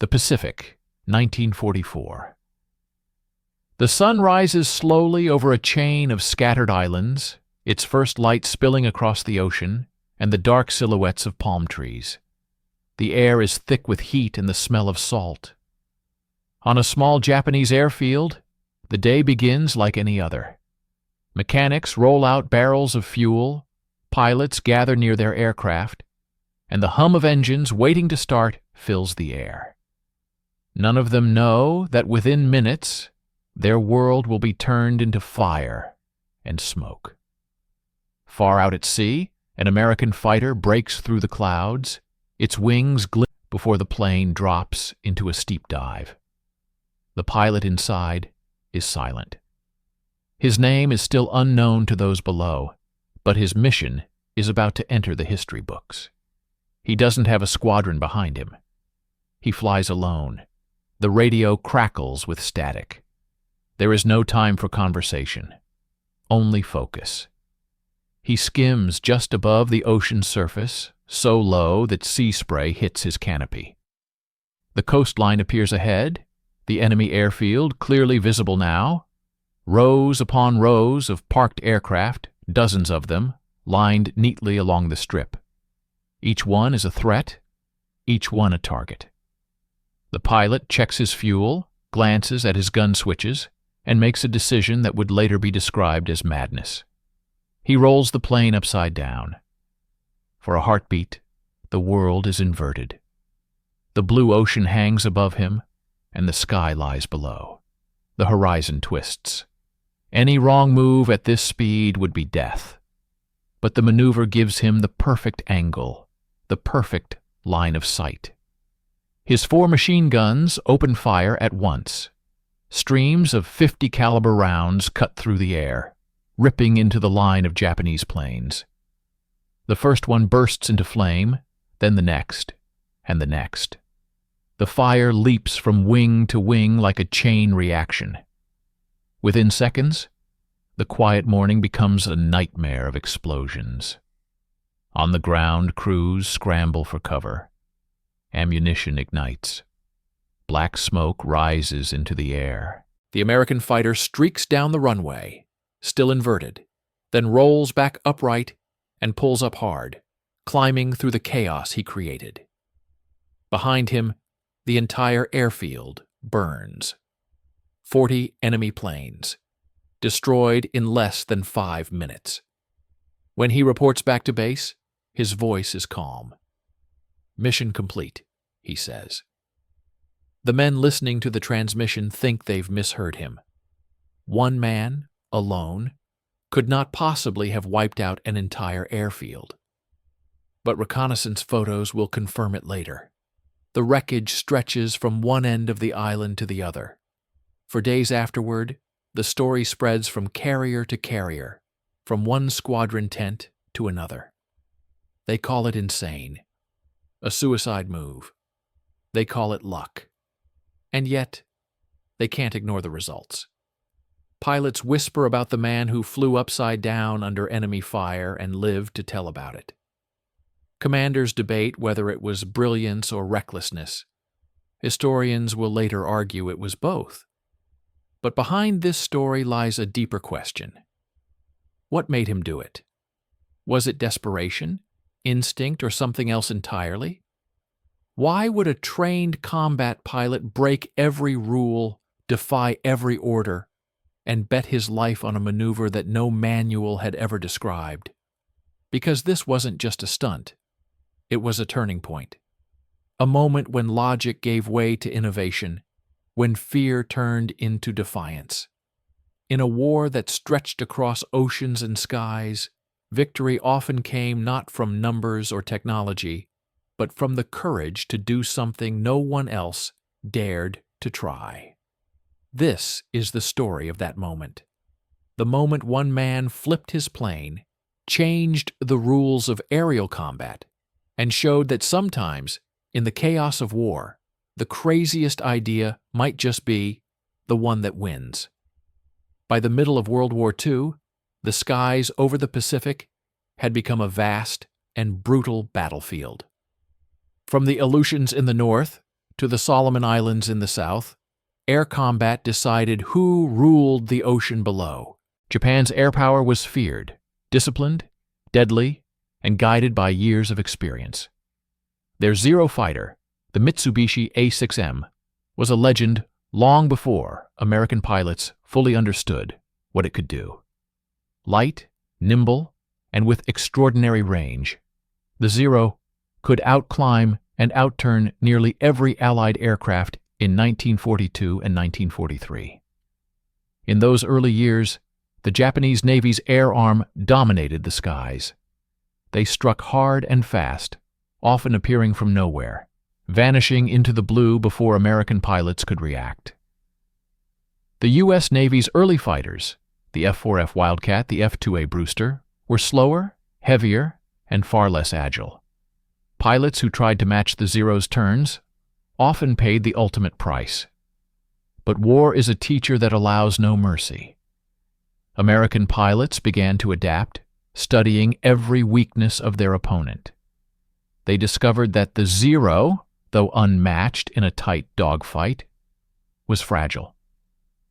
The Pacific, 1944. The sun rises slowly over a chain of scattered islands, its first light spilling across the ocean and the dark silhouettes of palm trees. The air is thick with heat and the smell of salt. On a small Japanese airfield, the day begins like any other. Mechanics roll out barrels of fuel, pilots gather near their aircraft, and the hum of engines waiting to start fills the air. None of them know that within minutes, their world will be turned into fire and smoke. Far out at sea, an American fighter breaks through the clouds, its wings glint before the plane drops into a steep dive. The pilot inside is silent. His name is still unknown to those below, but his mission is about to enter the history books. He doesn't have a squadron behind him. He flies alone. The radio crackles with static. There is no time for conversation, only focus. He skims just above the ocean surface, so low that sea spray hits his canopy. The coastline appears ahead, the enemy airfield clearly visible now, rows upon rows of parked aircraft, dozens of them, lined neatly along the strip. Each one is a threat, each one a target. The pilot checks his fuel, glances at his gun switches, and makes a decision that would later be described as madness. He rolls the plane upside down. For a heartbeat, the world is inverted. The blue ocean hangs above him, and the sky lies below. The horizon twists. Any wrong move at this speed would be death. But the maneuver gives him the perfect angle, the perfect line of sight. His 4 machine guns open fire at once. Streams of 50 caliber rounds cut through the air, ripping into the line of Japanese planes. The first one bursts into flame, then the next, and the next. The fire leaps from wing to wing like a chain reaction. Within seconds, the quiet morning becomes a nightmare of explosions. On the ground, crews scramble for cover. Ammunition ignites. Black smoke rises into the air. The American fighter streaks down the runway, still inverted, then rolls back upright and pulls up hard, climbing through the chaos he created. Behind him, the entire airfield burns. 40 enemy planes, destroyed in less than 5 minutes. When he reports back to base, his voice is calm. "Mission complete," he says. The men listening to the transmission think they've misheard him. One man, alone, could not possibly have wiped out an entire airfield. But reconnaissance photos will confirm it later. The wreckage stretches from one end of the island to the other. For days afterward, the story spreads from carrier to carrier, from one squadron tent to another. They call it insane, a suicide move. They call it luck. And yet, they can't ignore the results. Pilots whisper about the man who flew upside down under enemy fire and lived to tell about it. Commanders debate whether it was brilliance or recklessness. Historians will later argue it was both. But behind this story lies a deeper question. What made him do it? Was it desperation, instinct, or something else entirely? Why would a trained combat pilot break every rule, defy every order, and bet his life on a maneuver that no manual had ever described? Because this wasn't just a stunt. It was a turning point. A moment when logic gave way to innovation, when fear turned into defiance. In a war that stretched across oceans and skies, victory often came not from numbers or technology, but from the courage to do something no one else dared to try. This is the story of that moment. The moment one man flipped his plane, changed the rules of aerial combat, and showed that sometimes, in the chaos of war, the craziest idea might just be the one that wins. By the middle of World War II, the skies over the Pacific had become a vast and brutal battlefield. From the Aleutians in the north to the Solomon Islands in the south, air combat decided who ruled the ocean below. Japan's air power was feared, disciplined, deadly, and guided by years of experience. Their Zero fighter, the Mitsubishi A6M, was a legend long before American pilots fully understood what it could do. Light, nimble, and with extraordinary range, the Zero could outclimb and outturn nearly every Allied aircraft in 1942 and 1943. In those early years, the Japanese Navy's air arm dominated the skies. They struck hard and fast, often appearing from nowhere, vanishing into the blue before American pilots could react. The U.S. Navy's early fighters, the F-4F Wildcat, the F-2A Brewster, were slower, heavier, and far less agile. Pilots who tried to match the Zero's turns often paid the ultimate price. But war is a teacher that allows no mercy. American pilots began to adapt, studying every weakness of their opponent. They discovered that the Zero, though unmatched in a tight dogfight, was fragile.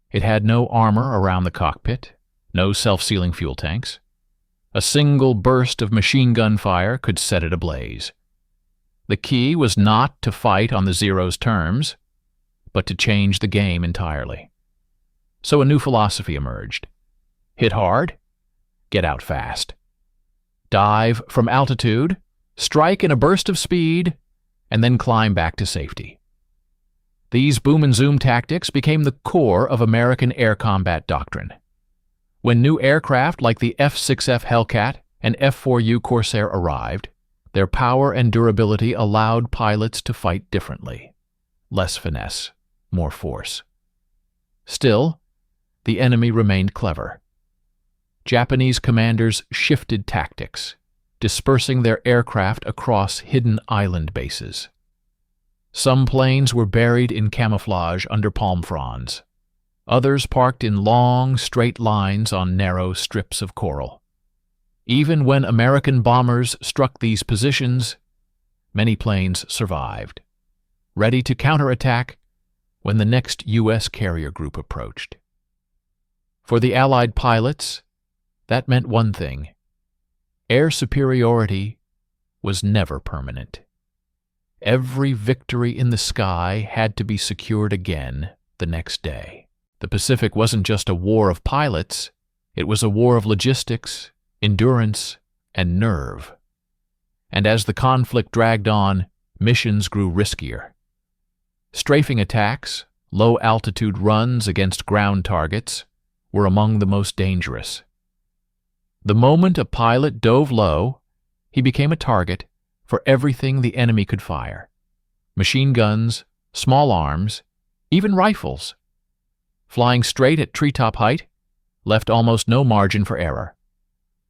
It had no armor around the cockpit, no self-sealing fuel tanks. A single burst of machine gun fire could set it ablaze. The key was not to fight on the Zero's terms, but to change the game entirely. So a new philosophy emerged. Hit hard, get out fast. Dive from altitude, strike in a burst of speed, and then climb back to safety. These boom and zoom tactics became the core of American air combat doctrine. When new aircraft like the F-6F Hellcat and F-4U Corsair arrived, their power and durability allowed pilots to fight differently. Less finesse, more force. Still, the enemy remained clever. Japanese commanders shifted tactics, dispersing their aircraft across hidden island bases. Some planes were buried in camouflage under palm fronds. Others parked in long, straight lines on narrow strips of coral. Even when American bombers struck these positions, many planes survived, ready to counterattack when the next U.S. carrier group approached. For the Allied pilots, that meant one thing: air superiority was never permanent. Every victory in the sky had to be secured again the next day. The Pacific wasn't just a war of pilots, it was a war of logistics, endurance, and nerve. And as the conflict dragged on, missions grew riskier. Strafing attacks, low-altitude runs against ground targets, were among the most dangerous. The moment a pilot dove low, he became a target for everything the enemy could fire: machine guns, small arms, even rifles. Flying straight at treetop height left almost no margin for error.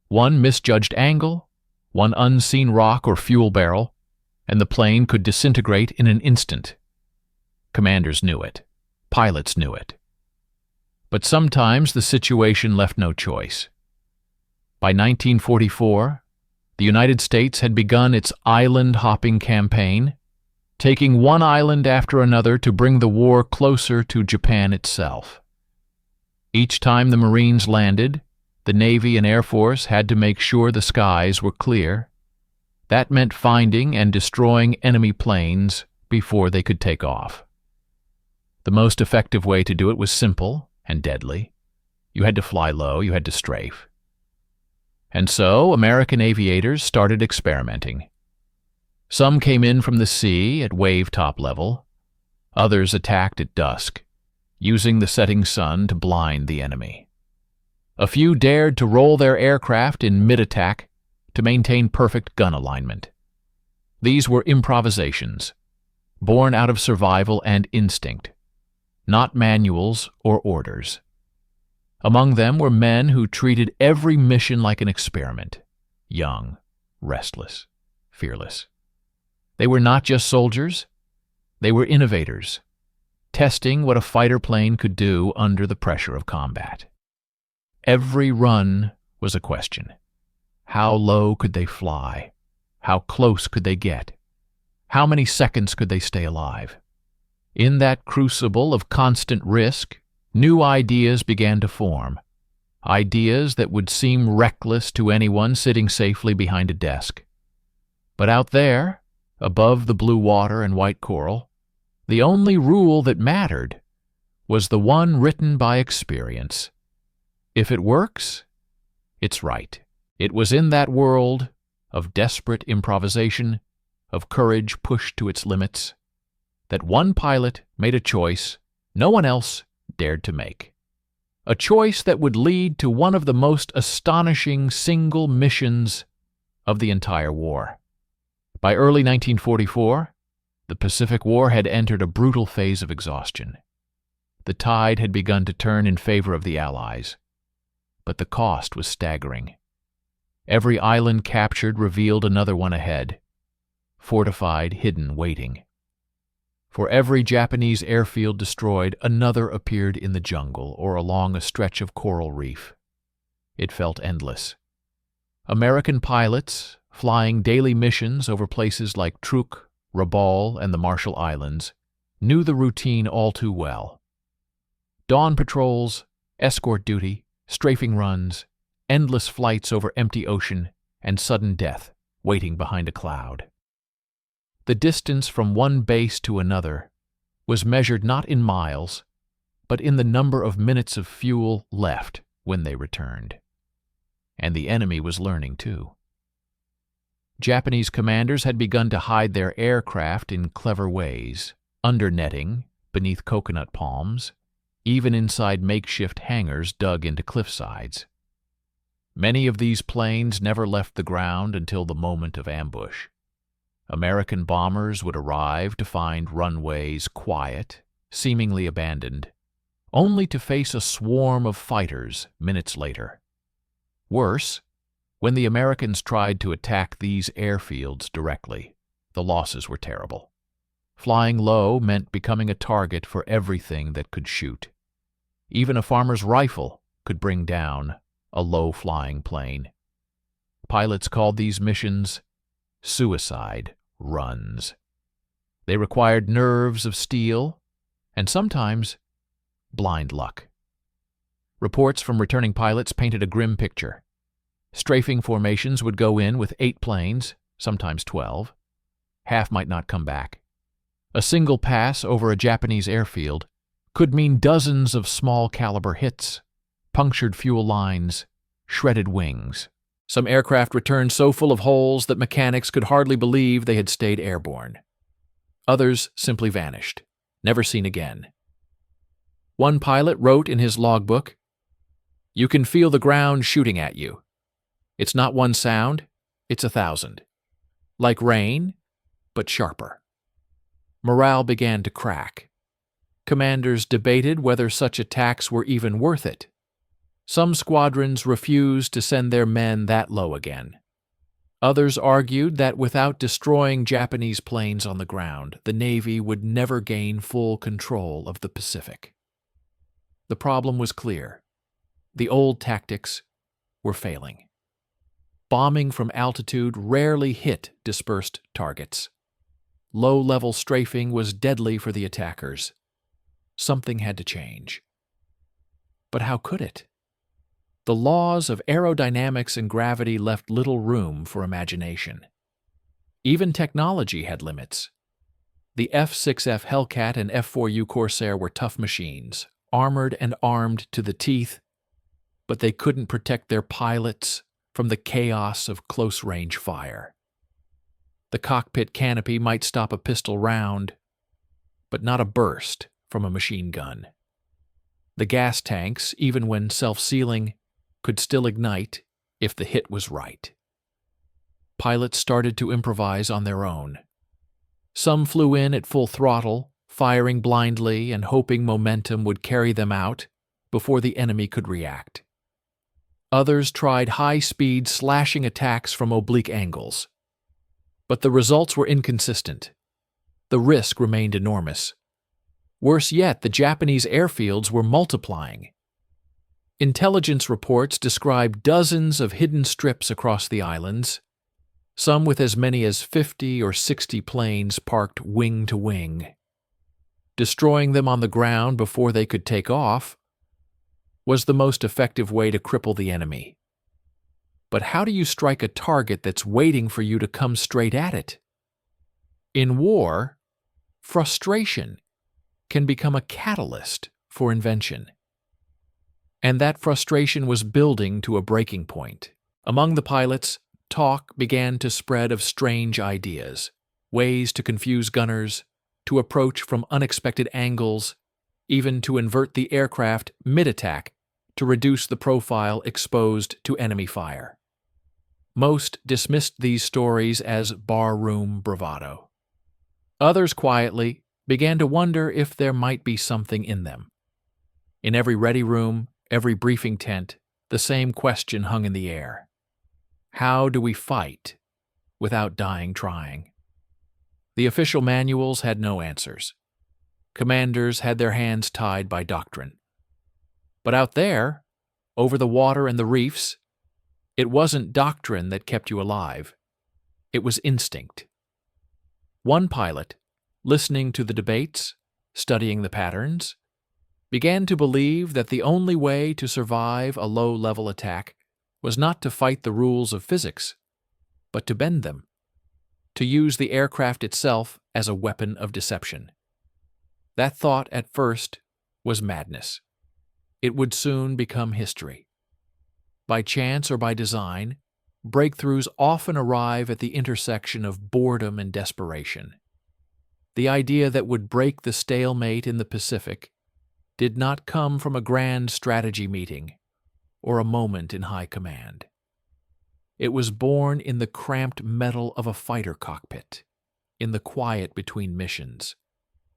One misjudged angle, one unseen rock or fuel barrel, and the plane could disintegrate in an instant. Commanders knew it. Pilots knew it. But sometimes the situation left no choice. By 1944, the United States had begun its island-hopping campaign, taking one island after another to bring the war closer to Japan itself. Each time the Marines landed, the Navy and Air Force had to make sure the skies were clear. That meant finding and destroying enemy planes before they could take off. The most effective way to do it was simple and deadly. You had to fly low, you had to strafe. And so American aviators started experimenting. Some came in from the sea at wave-top level. Others attacked at dusk, using the setting sun to blind the enemy. A few dared to roll their aircraft in mid-attack to maintain perfect gun alignment. These were improvisations, born out of survival and instinct, not manuals or orders. Among them were men who treated every mission like an experiment, young, restless, fearless. They were not just soldiers, they were innovators, testing what a fighter plane could do under the pressure of combat. Every run was a question. How low could they fly? How close could they get? How many seconds could they stay alive? In that crucible of constant risk, new ideas began to form. Ideas that would seem reckless to anyone sitting safely behind a desk. But out there, above the blue water and white coral, the only rule that mattered was the one written by experience. If it works, it's right. It was in that world of desperate improvisation, of courage pushed to its limits, that one pilot made a choice no one else dared to make. A choice that would lead to one of the most astonishing single missions of the entire war. By early 1944, the Pacific War had entered a brutal phase of exhaustion. The tide had begun to turn in favor of the Allies, but the cost was staggering. Every island captured revealed another one ahead, fortified, hidden, waiting. For every Japanese airfield destroyed, another appeared in the jungle or along a stretch of coral reef. It felt endless. American pilots, flying daily missions over places like Truk, Rabaul, and the Marshall Islands, knew the routine all too well. Dawn patrols, escort duty, strafing runs, endless flights over empty ocean, and sudden death waiting behind a cloud. The distance from one base to another was measured not in miles, but in the number of minutes of fuel left when they returned. And the enemy was learning too. Japanese commanders had begun to hide their aircraft in clever ways, under netting, beneath coconut palms, even inside makeshift hangars dug into cliffsides. Many of these planes never left the ground until the moment of ambush. American bombers would arrive to find runways quiet, seemingly abandoned, only to face a swarm of fighters minutes later. Worse, when the Americans tried to attack these airfields directly, the losses were terrible. Flying low meant becoming a target for everything that could shoot. Even a farmer's rifle could bring down a low-flying plane. Pilots called these missions suicide runs. They required nerves of steel and sometimes blind luck. Reports from returning pilots painted a grim picture. Strafing formations would go in with 8 planes, sometimes 12. Half might not come back. A single pass over a Japanese airfield could mean dozens of small-caliber hits, punctured fuel lines, shredded wings. Some aircraft returned so full of holes that mechanics could hardly believe they had stayed airborne. Others simply vanished, never seen again. One pilot wrote in his logbook, "You can feel the ground shooting at you. It's not one sound, it's 1,000. Like rain, but sharper." Morale began to crack. Commanders debated whether such attacks were even worth it. Some squadrons refused to send their men that low again. Others argued that without destroying Japanese planes on the ground, the Navy would never gain full control of the Pacific. The problem was clear. The old tactics were failing. Bombing from altitude rarely hit dispersed targets. Low-level strafing was deadly for the attackers. Something had to change. But how could it? The laws of aerodynamics and gravity left little room for imagination. Even technology had limits. The F-6F Hellcat and F-4U Corsair were tough machines, armored and armed to the teeth, but they couldn't protect their pilots from the chaos of close-range fire. The cockpit canopy might stop a pistol round, but not a burst from a machine gun. The gas tanks, even when self-sealing, could still ignite if the hit was right. Pilots started to improvise on their own. Some flew in at full throttle, firing blindly and hoping momentum would carry them out before the enemy could react. Others tried high-speed slashing attacks from oblique angles. But the results were inconsistent. The risk remained enormous. Worse yet, the Japanese airfields were multiplying. Intelligence reports described dozens of hidden strips across the islands, some with as many as 50 or 60 planes parked wing to wing. Destroying them on the ground before they could take off was the most effective way to cripple the enemy. But how do you strike a target that's waiting for you to come straight at it? In war, frustration can become a catalyst for invention. And that frustration was building to a breaking point. Among the pilots, talk began to spread of strange ideas, ways to confuse gunners, to approach from unexpected angles, even to invert the aircraft mid-attack to reduce the profile exposed to enemy fire. Most dismissed these stories as barroom bravado. Others quietly began to wonder if there might be something in them. In every ready room, every briefing tent, the same question hung in the air. How do we fight without dying trying? The official manuals had no answers. Commanders had their hands tied by doctrine. But out there, over the water and the reefs, it wasn't doctrine that kept you alive. It was instinct. One pilot, listening to the debates, studying the patterns, began to believe that the only way to survive a low-level attack was not to fight the rules of physics, but to bend them, to use the aircraft itself as a weapon of deception. That thought, at first, was madness. It would soon become history. By chance or by design, breakthroughs often arrive at the intersection of boredom and desperation. The idea that would break the stalemate in the Pacific did not come from a grand strategy meeting or a moment in high command. It was born in the cramped metal of a fighter cockpit, in the quiet between missions,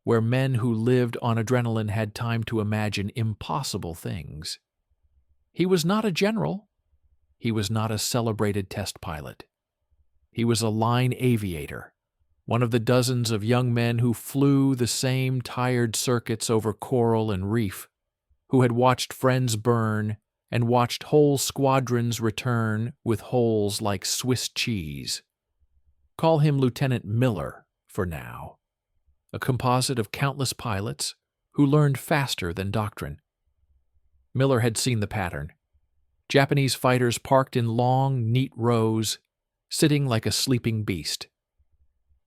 where men who lived on adrenaline had time to imagine impossible things. He was not a general. He was not a celebrated test pilot. He was a line aviator, one of the dozens of young men who flew the same tired circuits over coral and reef, who had watched friends burn and watched whole squadrons return with holes like Swiss cheese. Call him Lieutenant Miller for now, a composite of countless pilots who learned faster than doctrine. Miller had seen the pattern. Japanese fighters parked in long, neat rows, sitting like a sleeping beast.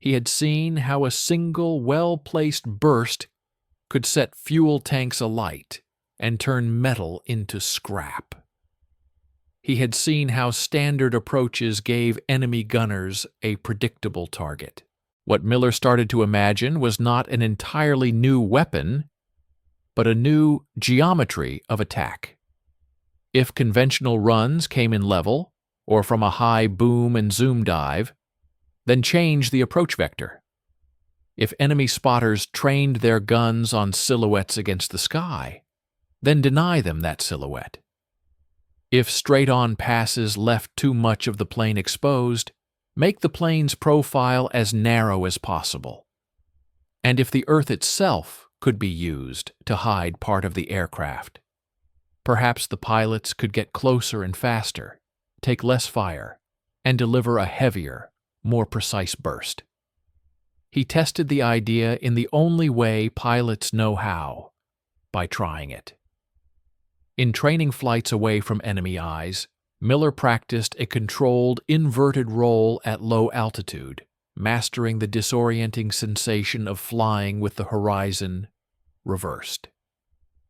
He had seen how a single, well-placed burst could set fuel tanks alight and turn metal into scrap. He had seen how standard approaches gave enemy gunners a predictable target. What Miller started to imagine was not an entirely new weapon, but a new geometry of attack. If conventional runs came in level, or from a high boom and zoom dive, then change the approach vector. If enemy spotters trained their guns on silhouettes against the sky, then deny them that silhouette. If straight-on passes left too much of the plane exposed, make the plane's profile as narrow as possible. And if the Earth itself could be used to hide part of the aircraft, perhaps the pilots could get closer and faster, take less fire, and deliver a heavier, more precise burst. He tested the idea in the only way pilots know how, by trying it. In training flights away from enemy eyes, Miller practiced a controlled, inverted roll at low altitude, mastering the disorienting sensation of flying with the horizon reversed.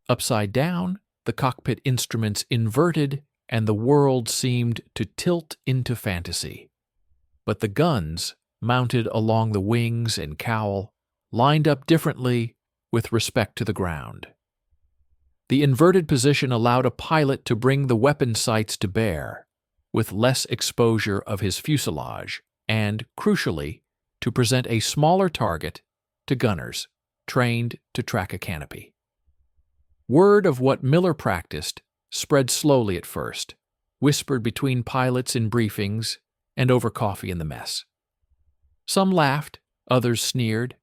Upside down, the cockpit instruments inverted, and the world seemed to tilt into fantasy. But the guns, mounted along the wings and cowl, lined up differently with respect to the ground. The inverted position allowed a pilot to bring the weapon sights to bear, with less exposure of his fuselage, and, crucially, to present a smaller target to gunners trained to track a canopy. Word of what Miller practiced spread slowly at first, whispered between pilots in briefings and over coffee in the mess. Some laughed, others sneered.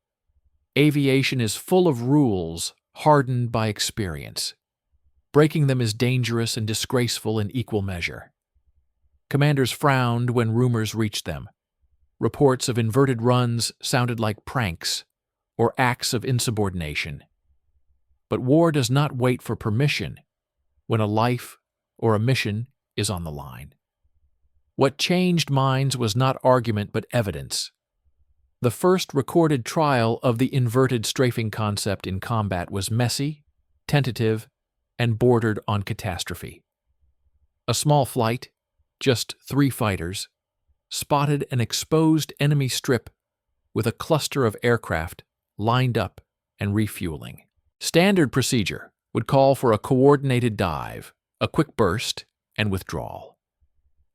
Aviation is full of rules hardened by experience. Breaking them is dangerous and disgraceful in equal measure. Commanders frowned when rumors reached them. Reports of inverted runs sounded like pranks, or acts of insubordination. But war does not wait for permission when a life or a mission is on the line. What changed minds was not argument but evidence. The first recorded trial of the inverted strafing concept in combat was messy, tentative, and bordered on catastrophe. A small flight, just 3 fighters, spotted an exposed enemy strip with a cluster of aircraft lined up and refueling. Standard procedure would call for a coordinated dive, a quick burst, and withdrawal.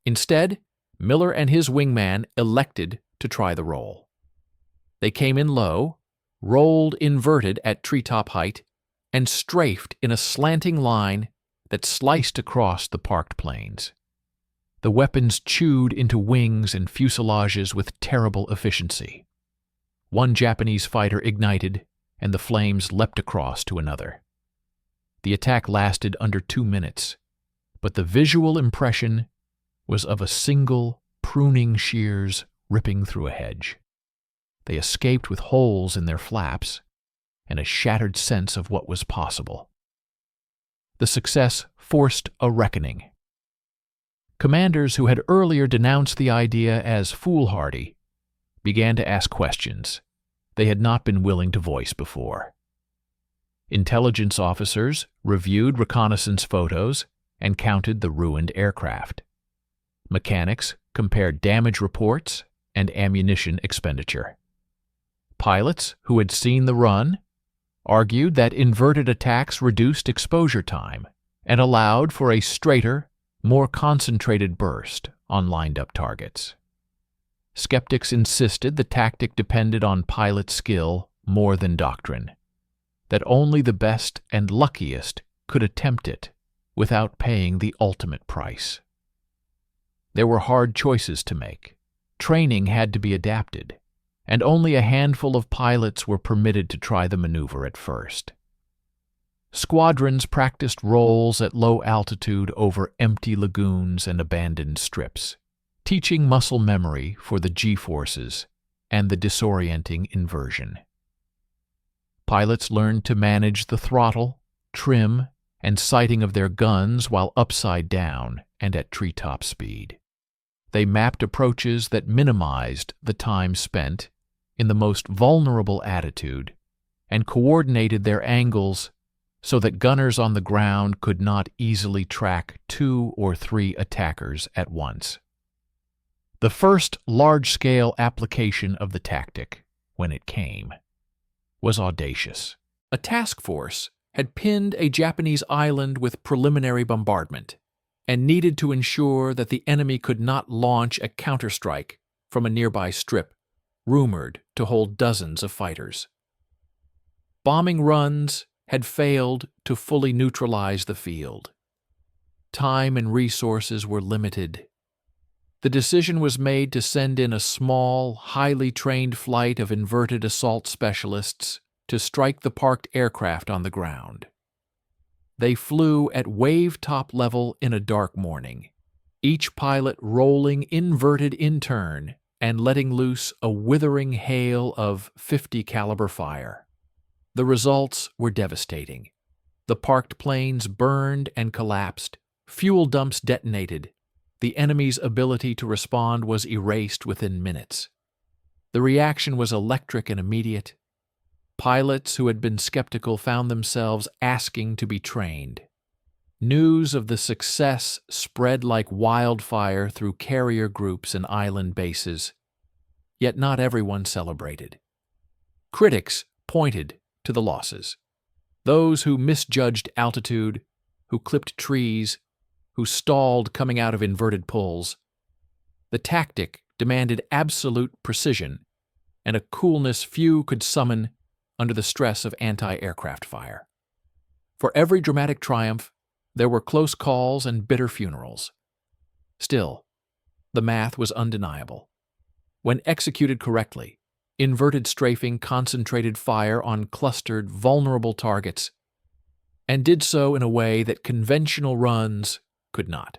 Instead, Miller and his wingman elected to try the roll. They came in low, rolled inverted at treetop height, and strafed in a slanting line that sliced across the parked planes. The weapons chewed into wings and fuselages with terrible efficiency. One Japanese fighter ignited, and the flames leapt across to another. The attack lasted under 2 minutes, but the visual impression was of a single pruning shears ripping through a hedge. They escaped with holes in their flaps and a shattered sense of what was possible. The success forced a reckoning. Commanders who had earlier denounced the idea as foolhardy began to ask questions they had not been willing to voice before. Intelligence officers reviewed reconnaissance photos and counted the ruined aircraft. Mechanics compared damage reports and ammunition expenditure. Pilots who had seen the run argued that inverted attacks reduced exposure time and allowed for a straighter, more concentrated burst on lined-up targets. Skeptics insisted the tactic depended on pilot skill more than doctrine, that only the best and luckiest could attempt it without paying the ultimate price. There were hard choices to make. Training had to be adapted, and only a handful of pilots were permitted to try the maneuver at first. Squadrons practiced rolls at low altitude over empty lagoons and abandoned strips, teaching muscle memory for the G-forces and the disorienting inversion. Pilots learned to manage the throttle, trim, and sighting of their guns while upside down and at treetop speed. They mapped approaches that minimized the time spent in the most vulnerable attitude and coordinated their angles so that gunners on the ground could not easily track 2 or 3 attackers at once. The first large-scale application of the tactic, when it came, was audacious. A task force had pinned a Japanese island with preliminary bombardment and needed to ensure that the enemy could not launch a counterstrike from a nearby strip rumored to hold dozens of fighters. Bombing runs had failed to fully neutralize the field. Time and resources were limited. The decision was made to send in a small, highly trained flight of inverted assault specialists to strike the parked aircraft on the ground. They flew at wave-top level in a dark morning, each pilot rolling inverted in turn and letting loose a withering hail of .50 caliber fire. The results were devastating. The parked planes burned and collapsed, fuel dumps detonated. The enemy's ability to respond was erased within minutes. The reaction was electric and immediate. Pilots who had been skeptical found themselves asking to be trained. News of the success spread like wildfire through carrier groups and island bases, yet not everyone celebrated. Critics pointed to the losses. Those who misjudged altitude, who clipped trees, who stalled coming out of inverted pulls. The tactic demanded absolute precision and a coolness few could summon under the stress of anti-aircraft fire. For every dramatic triumph, there were close calls and bitter funerals. Still, the math was undeniable. When executed correctly, inverted strafing concentrated fire on clustered, vulnerable targets, and did so in a way that conventional runs could not.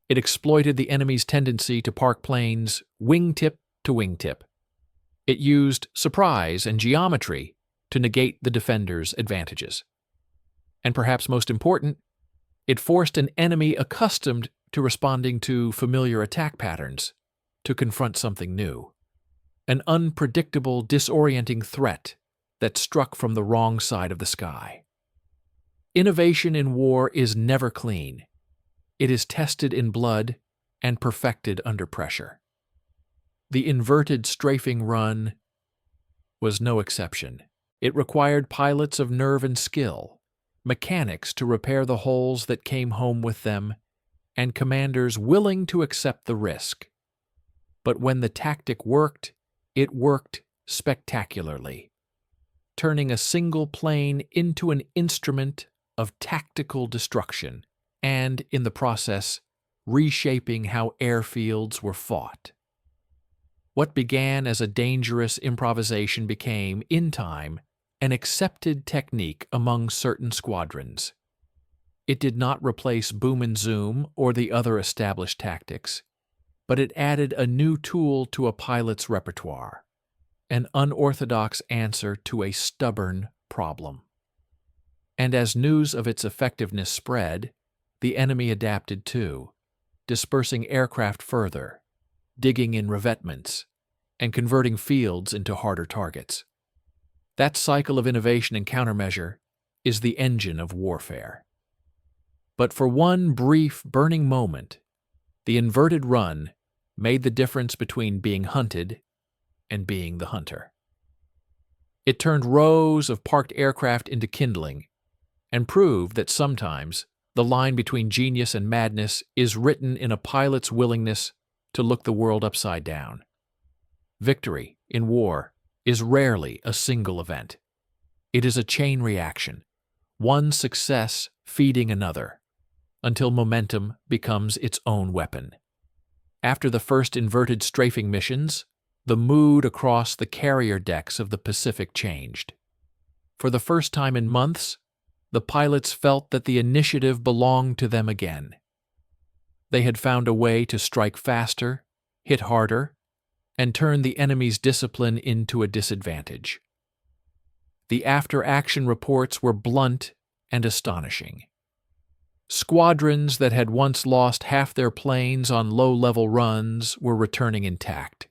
It exploited the enemy's tendency to park planes wingtip to wingtip. It used surprise and geometry to negate the defender's advantages. And perhaps most important, it forced an enemy accustomed to responding to familiar attack patterns to confront something new, an unpredictable, disorienting threat that struck from the wrong side of the sky. Innovation in war is never clean. It is tested in blood and perfected under pressure. The inverted strafing run was no exception. It required pilots of nerve and skill, mechanics to repair the holes that came home with them, and commanders willing to accept the risk. But when the tactic worked, it worked spectacularly, turning a single plane into an instrument of tactical destruction, and, in the process, reshaping how airfields were fought. What began as a dangerous improvisation became, in time, an accepted technique among certain squadrons. It did not replace boom and zoom or the other established tactics, but it added a new tool to a pilot's repertoire, an unorthodox answer to a stubborn problem. And as news of its effectiveness spread, the enemy adapted too, dispersing aircraft further, digging in revetments, and converting fields into harder targets. That cycle of innovation and countermeasure is the engine of warfare. But for one brief, burning moment, the inverted run made the difference between being hunted and being the hunter. It turned rows of parked aircraft into kindling and proved that sometimes the line between genius and madness is written in a pilot's willingness to look the world upside down. Victory in war is rarely a single event. It is a chain reaction, one success feeding another, until momentum becomes its own weapon. After the first inverted strafing missions, the mood across the carrier decks of the Pacific changed. For the first time in months, the pilots felt that the initiative belonged to them again. They had found a way to strike faster, hit harder, and turn the enemy's discipline into a disadvantage. The after-action reports were blunt and astonishing. Squadrons that had once lost half their planes on low-level runs were returning intact.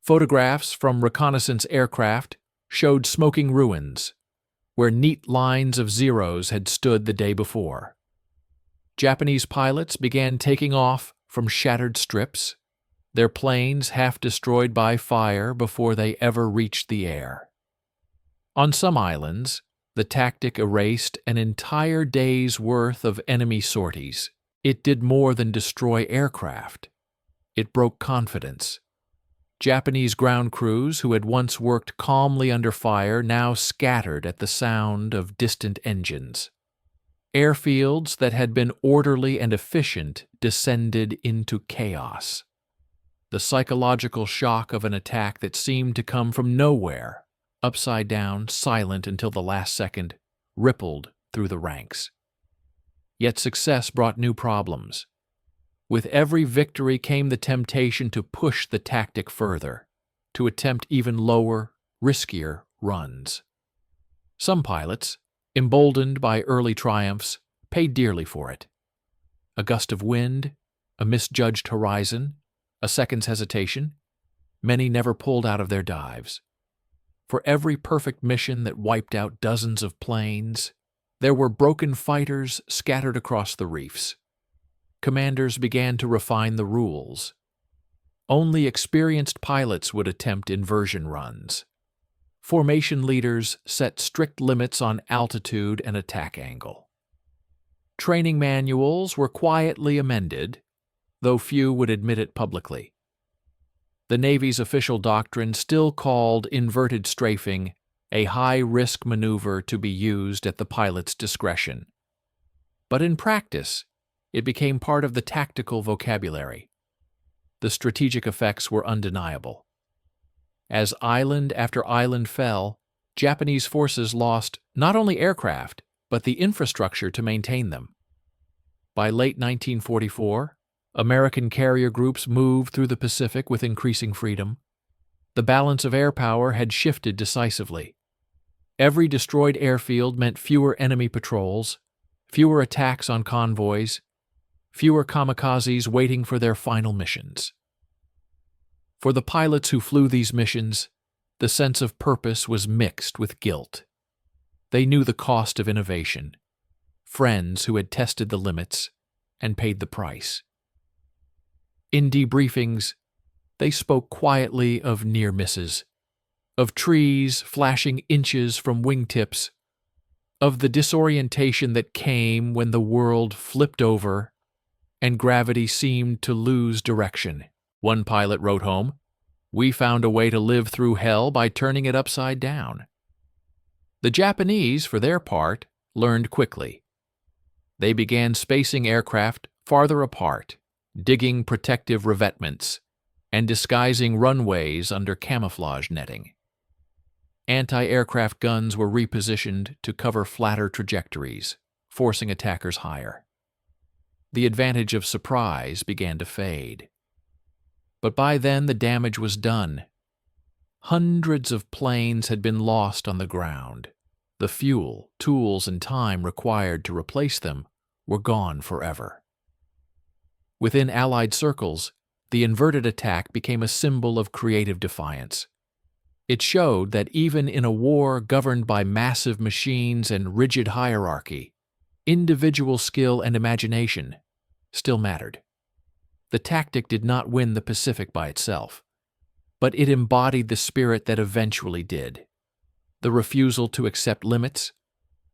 Photographs from reconnaissance aircraft showed smoking ruins, where neat lines of zeros had stood the day before. Japanese pilots began taking off from shattered strips, their planes half destroyed by fire before they ever reached the air. On some islands, the tactic erased an entire day's worth of enemy sorties. It did more than destroy aircraft. It broke confidence. Japanese ground crews who had once worked calmly under fire now scattered at the sound of distant engines. Airfields that had been orderly and efficient descended into chaos. The psychological shock of an attack that seemed to come from nowhere, upside down, silent until the last second, rippled through the ranks. Yet success brought new problems. With every victory came the temptation to push the tactic further, to attempt even lower, riskier runs. Some pilots, emboldened by early triumphs, paid dearly for it. A gust of wind, a misjudged horizon, a second's hesitation, many never pulled out of their dives. For every perfect mission that wiped out dozens of planes, there were broken fighters scattered across the reefs. Commanders began to refine the rules. Only experienced pilots would attempt inversion runs. Formation leaders set strict limits on altitude and attack angle. Training manuals were quietly amended, though few would admit it publicly. The Navy's official doctrine still called inverted strafing a high-risk maneuver to be used at the pilot's discretion. But in practice, it became part of the tactical vocabulary. The strategic effects were undeniable. As island after island fell, Japanese forces lost not only aircraft, but the infrastructure to maintain them. By late 1944, American carrier groups moved through the Pacific with increasing freedom. The balance of air power had shifted decisively. Every destroyed airfield meant fewer enemy patrols, fewer attacks on convoys, fewer kamikazes waiting for their final missions. For the pilots who flew these missions, the sense of purpose was mixed with guilt. They knew the cost of innovation, friends who had tested the limits and paid the price. In debriefings, they spoke quietly of near misses, of trees flashing inches from wingtips, of the disorientation that came when the world flipped over and gravity seemed to lose direction. One pilot wrote home, "We found a way to live through hell by turning it upside down." The Japanese, for their part, learned quickly. They began spacing aircraft farther apart, digging protective revetments, and disguising runways under camouflage netting. Anti-aircraft guns were repositioned to cover flatter trajectories, forcing attackers higher. The advantage of surprise began to fade. But by then the damage was done. Hundreds of planes had been lost on the ground. The fuel, tools, and time required to replace them were gone forever. Within Allied circles, the inverted attack became a symbol of creative defiance. It showed that even in a war governed by massive machines and rigid hierarchy, individual skill and imagination still mattered. The tactic did not win the Pacific by itself, but it embodied the spirit that eventually did. The refusal to accept limits,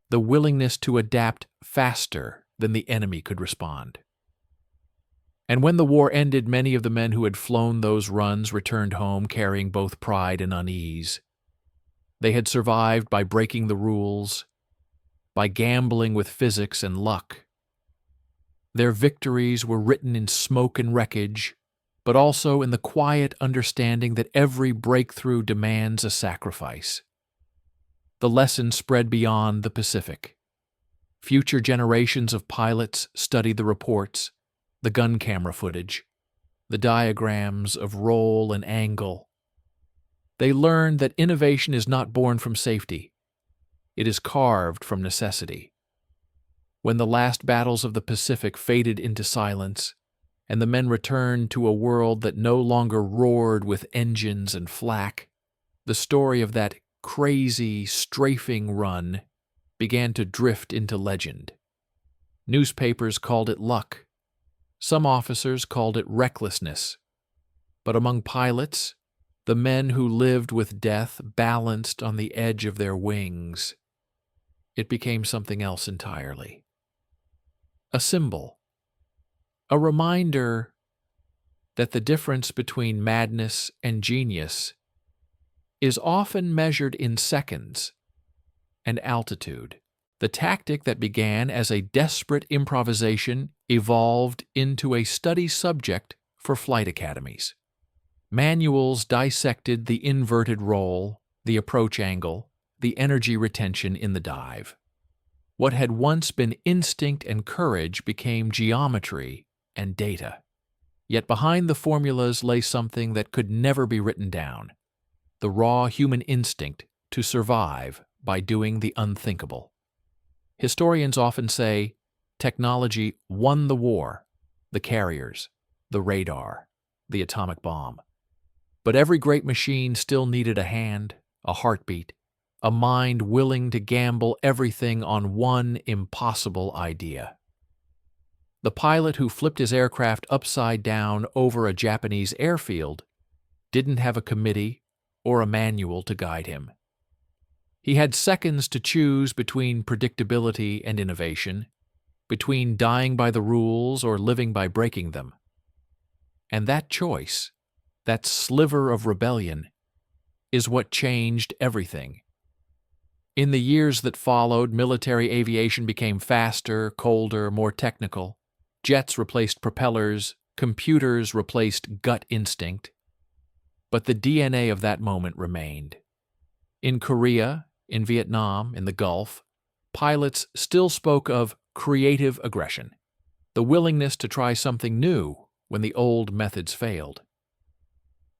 the willingness to adapt faster than the enemy could respond. And when the war ended, many of the men who had flown those runs returned home carrying both pride and unease. They had survived by breaking the rules, by gambling with physics and luck. Their victories were written in smoke and wreckage, but also in the quiet understanding that every breakthrough demands a sacrifice. The lesson spread beyond the Pacific. Future generations of pilots studied the reports, the gun camera footage, the diagrams of roll and angle. They learned that innovation is not born from safety. It is carved from necessity. When the last battles of the Pacific faded into silence, and the men returned to a world that no longer roared with engines and flak, the story of that crazy, strafing run began to drift into legend. Newspapers called it luck. Some officers called it recklessness. But among pilots, the men who lived with death balanced on the edge of their wings, it became something else entirely. A symbol. A reminder that the difference between madness and genius is often measured in seconds and altitude. The tactic that began as a desperate improvisation evolved into a study subject for flight academies. Manuals dissected the inverted roll, the approach angle, the energy retention in the dive. What had once been instinct and courage became geometry and data. Yet behind the formulas lay something that could never be written down: the raw human instinct to survive by doing the unthinkable. Historians often say technology won the war, the carriers, the radar, the atomic bomb. But every great machine still needed a hand, a heartbeat, a mind willing to gamble everything on one impossible idea. The pilot who flipped his aircraft upside down over a Japanese airfield didn't have a committee or a manual to guide him. He had seconds to choose between predictability and innovation, between dying by the rules or living by breaking them. And that choice, that sliver of rebellion, is what changed everything. In the years that followed, military aviation became faster, colder, more technical. Jets replaced propellers, computers replaced gut instinct. But the DNA of that moment remained. In Korea, in Vietnam, in the Gulf, pilots still spoke of creative aggression, the willingness to try something new when the old methods failed.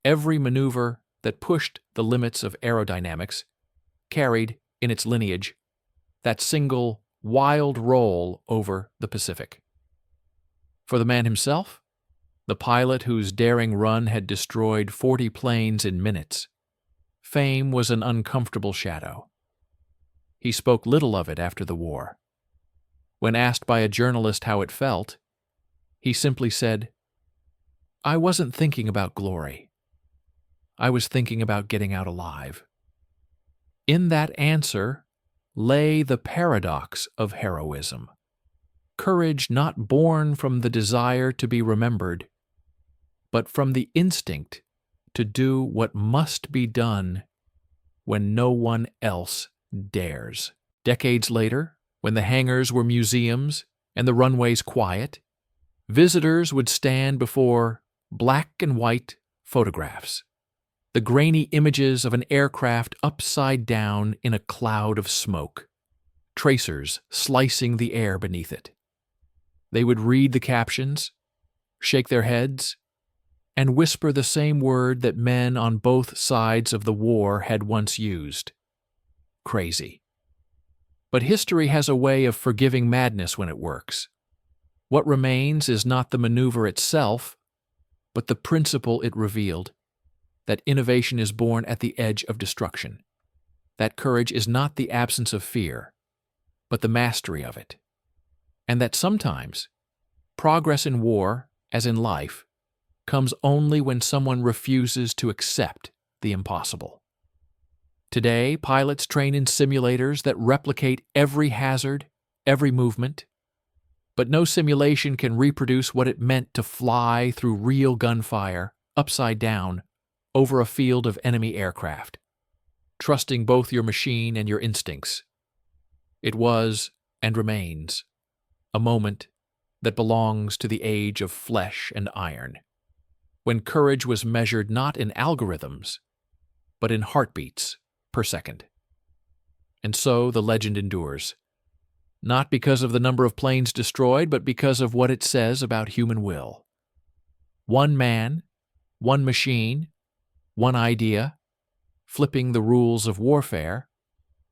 Every maneuver that pushed the limits of aerodynamics, carried, in its lineage, that single, wild roll over the Pacific. For the man himself, the pilot whose daring run had destroyed 40 planes in minutes, fame was an uncomfortable shadow. He spoke little of it after the war. When asked by a journalist how it felt, he simply said, "I wasn't thinking about glory. I was thinking about getting out alive." In that answer lay the paradox of heroism. Courage not born from the desire to be remembered, but from the instinct to do what must be done when no one else dares. Decades later, when the hangars were museums and the runways quiet, visitors would stand before black and white photographs, the grainy images of an aircraft upside down in a cloud of smoke, tracers slicing the air beneath it. They would read the captions, shake their heads, and whisper the same word that men on both sides of the war had once used: crazy. But history has a way of forgiving madness when it works. What remains is not the maneuver itself, but the principle it revealed, that innovation is born at the edge of destruction, that courage is not the absence of fear, but the mastery of it, and that sometimes progress in war, as in life, comes only when someone refuses to accept the impossible. Today, pilots train in simulators that replicate every hazard, every movement, but no simulation can reproduce what it meant to fly through real gunfire, upside down, over a field of enemy aircraft, trusting both your machine and your instincts. It was, and remains, a moment that belongs to the age of flesh and iron, when courage was measured not in algorithms, but in heartbeats per second. And so the legend endures, not because of the number of planes destroyed, but because of what it says about human will. One man, one machine, one idea, flipping the rules of warfare,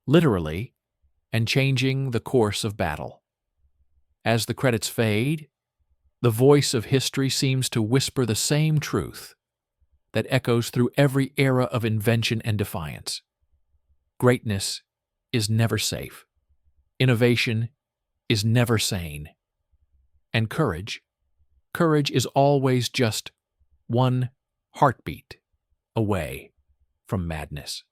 literally, and changing the course of battle. As the credits fade, the voice of history seems to whisper the same truth that echoes through every era of invention and defiance. Greatness is never safe. Innovation is never sane. And courage is always just one heartbeat away from madness.